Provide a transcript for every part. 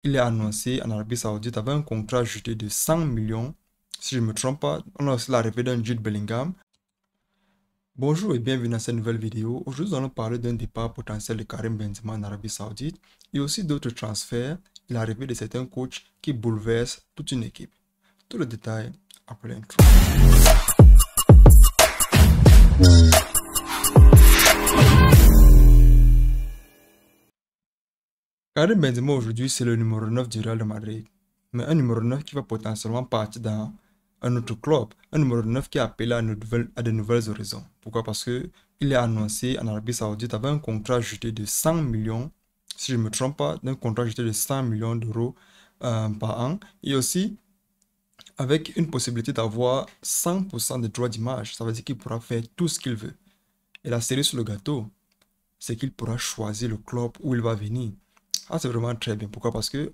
il est annoncé en Arabie Saoudite avec un contrat ajouté de 100 millions. Si je ne me trompe pas, on a aussi l'arrivée d'un Jude Bellingham. Bonjour et bienvenue dans cette nouvelle vidéo. Aujourd'hui, nous allons parler d'un départ potentiel de Karim Benzema en Arabie Saoudite et aussi d'autres transferts et l'arrivée de certains coachs qui bouleversent toute une équipe. Tout le détail après l'intro. Karim Benzema aujourd'hui, c'est le numéro 9 du Real de Madrid. Mais un numéro 9 qui va potentiellement partir dans un autre club. Un numéro 9 qui est appelé à de nouvelles horizons. Pourquoi? Parce que il est annoncé en Arabie Saoudite avec un contrat ajouté de 100 millions, si je ne me trompe pas, d'un contrat ajouté de 100 millions d'euros par an. Et aussi avec une possibilité d'avoir 100% de droits d'image. Ça veut dire qu'il pourra faire tout ce qu'il veut. Et la cerise sur le gâteau, c'est qu'il pourra choisir le club où il va venir. Ah, c'est vraiment très bien. Pourquoi? Parce que,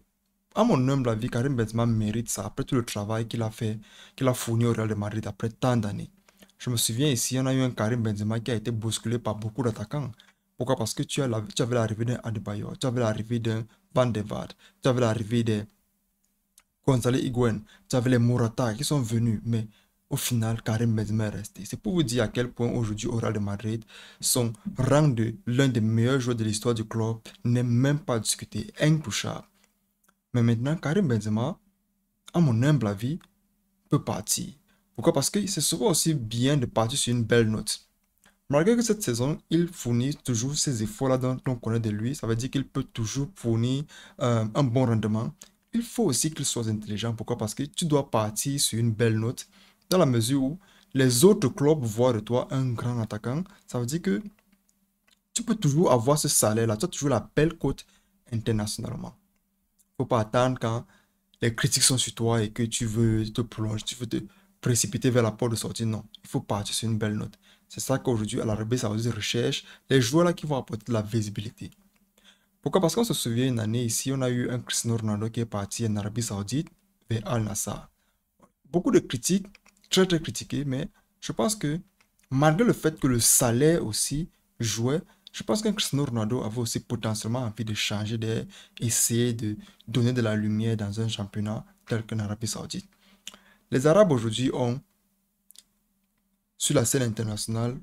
à mon humble avis, Karim Benzema mérite ça après tout le travail qu'il a fait, qu'il a fourni au Real de Madrid après tant d'années. Je me souviens ici, on a eu un Karim Benzema qui a été bousculé par beaucoup d'attaquants. Pourquoi? Parce que tu avais l'arrivée d'un Adebayor, tu avais l'arrivée d'un Van de Vaart, tu avais l'arrivée des Gonzalo Higuaín, tu avais les Morata qui sont venus, mais au final, Karim Benzema est resté. C'est pour vous dire à quel point aujourd'hui au Real de Madrid, son rang de l'un des meilleurs joueurs de l'histoire du club n'est même pas discuté, intouchable. Mais maintenant, Karim Benzema, à mon humble avis, peut partir. Pourquoi? Parce que c'est souvent aussi bien de partir sur une belle note. Malgré que cette saison, il fournit toujours ces efforts-là dont on connaît de lui, ça veut dire qu'il peut toujours fournir un bon rendement. Il faut aussi qu'il soit intelligent. Pourquoi? Parce que tu dois partir sur une belle note dans la mesure où les autres clubs voient de toi un grand attaquant. Ça veut dire que tu peux toujours avoir ce salaire-là. Tu as toujours la belle cote internationalement. Il ne faut pas attendre quand les critiques sont sur toi et que tu veux te plonger, tu veux te précipiter vers la porte de sortie. Non, il faut partir sur une belle note. C'est ça qu'aujourd'hui, à l'Arabie Saoudite recherche les joueurs là qui vont apporter de la visibilité. Pourquoi? Parce qu'on se souvient une année ici, on a eu un Cristiano Ronaldo qui est parti en Arabie Saoudite vers Al Nassr. Beaucoup de critiques, très très critiquées, mais je pense que malgré le fait que le salaire aussi jouait, je pense qu'un Cristiano Ronaldo avait aussi potentiellement envie de changer d'air, essayer de donner de la lumière dans un championnat tel qu'en Arabie Saoudite. Les Arabes aujourd'hui ont, sur la scène internationale,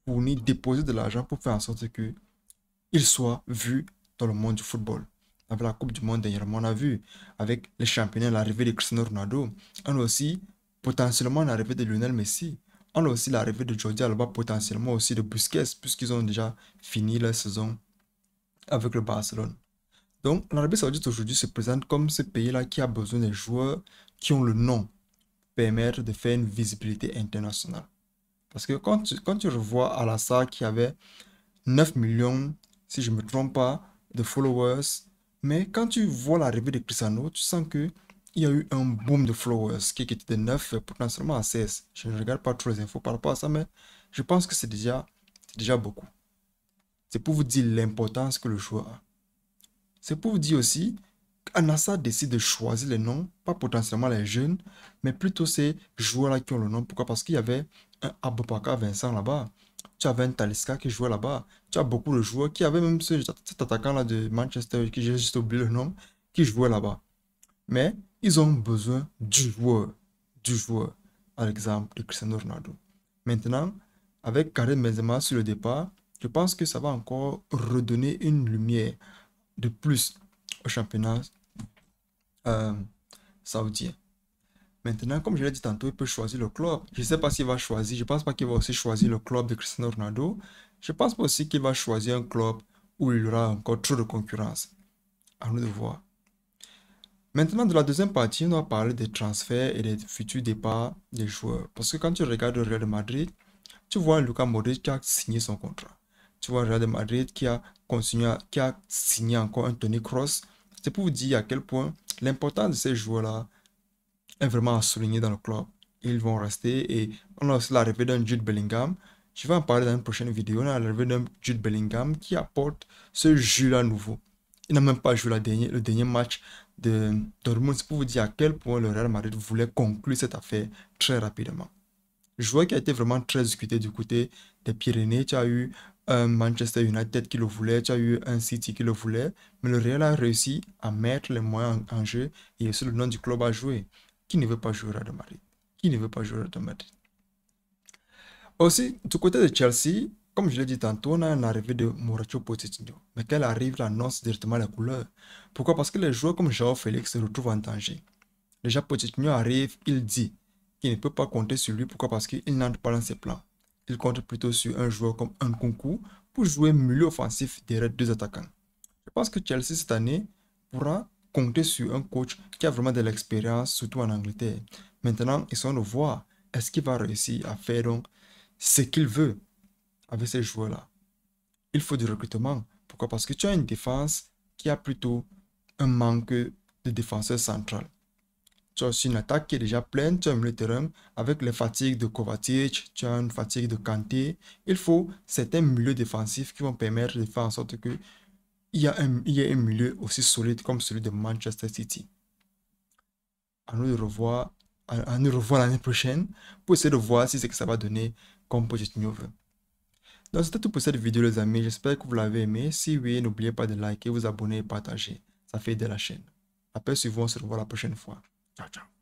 fourni, déposé de l'argent pour faire en sorte qu'ils soient vus dans le monde du football. Avec la Coupe du Monde dernièrement, on a vu avec les championnats l'arrivée de Cristiano Ronaldo. On a aussi potentiellement l'arrivée de Lionel Messi. On a aussi l'arrivée de Jordi Alba, potentiellement aussi de Busquets, puisqu'ils ont déjà fini leur saison avec le Barcelone. Donc, l'Arabie Saoudite aujourd'hui se présente comme ce pays-là qui a besoin des joueurs qui ont le nom pour permettre de faire une visibilité internationale. Parce que quand tu revois Al-Nassr qui avait 9 millions, si je ne me trompe pas, de followers, mais quand tu vois l'arrivée de Cristiano, tu sens qu'il y a eu un boom de followers qui était de 9 potentiellement à 16. Je ne regarde pas trop les infos par rapport à ça, mais je pense que c'est déjà beaucoup. C'est pour vous dire l'importance que le joueur a. C'est pour vous dire aussi qu'Al-Nassr décide de choisir les noms, pas potentiellement les jeunes, mais plutôt ces joueurs-là qui ont le nom. Pourquoi? Parce qu'il y avait un Aboubakar Vincent là-bas. Tu avais un Talisca qui jouait là-bas. Tu as beaucoup de joueurs qui avaient même cet attaquant-là de Manchester, qui j'ai juste oublié le nom, qui jouait là-bas. Mais ils ont besoin du joueur, à l'exemple de Cristiano Ronaldo. Maintenant, avec Karim Benzema sur le départ, je pense que ça va encore redonner une lumière de plus au championnat saoudien. Maintenant, comme je l'ai dit tantôt, il peut choisir le club. Je ne sais pas s'il va choisir. Je ne pense pas qu'il va aussi choisir le club de Cristiano Ronaldo. Je ne pense pas aussi qu'il va choisir un club où il y aura encore trop de concurrence. À nous de voir. Maintenant, de la deuxième partie, on va parler des transferts et des futurs départs des joueurs. Parce que quand tu regardes le Real de Madrid, tu vois Luka Modric qui a signé son contrat. Tu vois le Real de Madrid qui a signé encore un Toni Kroos. C'est pour vous dire à quel point l'importance de ces joueurs-là est vraiment à souligner dans le club. Ils vont rester et on a aussi l'arrivée d'un Jude Bellingham. Je vais en parler dans une prochaine vidéo. On a l'arrivée d'un Jude Bellingham qui apporte ce jus-là nouveau. Il n'a même pas joué le dernier match de Dortmund. C'est pour vous dire à quel point le Real Madrid voulait conclure cette affaire très rapidement. Le joueur qui a été vraiment très discuté du côté des Pyrénées, tu as eu un Manchester United qui le voulait, tu as eu un City qui le voulait, mais le Real a réussi à mettre les moyens en jeu et aussi le nom du club a joué. Qui ne veut pas jouer au Real de Madrid? Qui ne veut pas jouer au Real de Madrid? Aussi, du côté de Chelsea, comme je l'ai dit tantôt, on a une arrivée de Mauricio Pochettino. Mais qu'elle arrive, elle annonce directement la couleur. Pourquoi? Parce que les joueurs comme Joao Félix se retrouvent en danger. Déjà, Pochettino arrive, il dit qu'il ne peut pas compter sur lui. Pourquoi? Parce qu'il n'entre pas dans ses plans. Il compte plutôt sur un joueur comme Nkunku pour jouer milieu offensif derrière deux attaquants. Je pense que Chelsea cette année pourra compter sur un coach qui a vraiment de l'expérience, surtout en Angleterre. Maintenant, ils sont de voir est-ce qu'il va réussir à faire donc ce qu'il veut avec ces joueurs-là. Il faut du recrutement. Pourquoi? Parce que tu as une défense qui a plutôt un manque de défenseur central. Tu as aussi une attaque qui est déjà pleine, tu as un milieu de terrain avec les fatigues de Kovacic, tu as une fatigue de Kanté. Il faut certains milieux défensifs qui vont permettre de faire en sorte que il y a un milieu aussi solide comme celui de Manchester City. À nous de revoir, à nous revoir l'année prochaine pour essayer de voir si c'est que ça va donner comme Pochettino veut. Donc c'était tout pour cette vidéo les amis, j'espère que vous l'avez aimé. Si oui, n'oubliez pas de liker, vous abonner et partager. Ça fait aider la chaîne. Après suivant, on se revoit la prochaine fois. Ciao, ciao.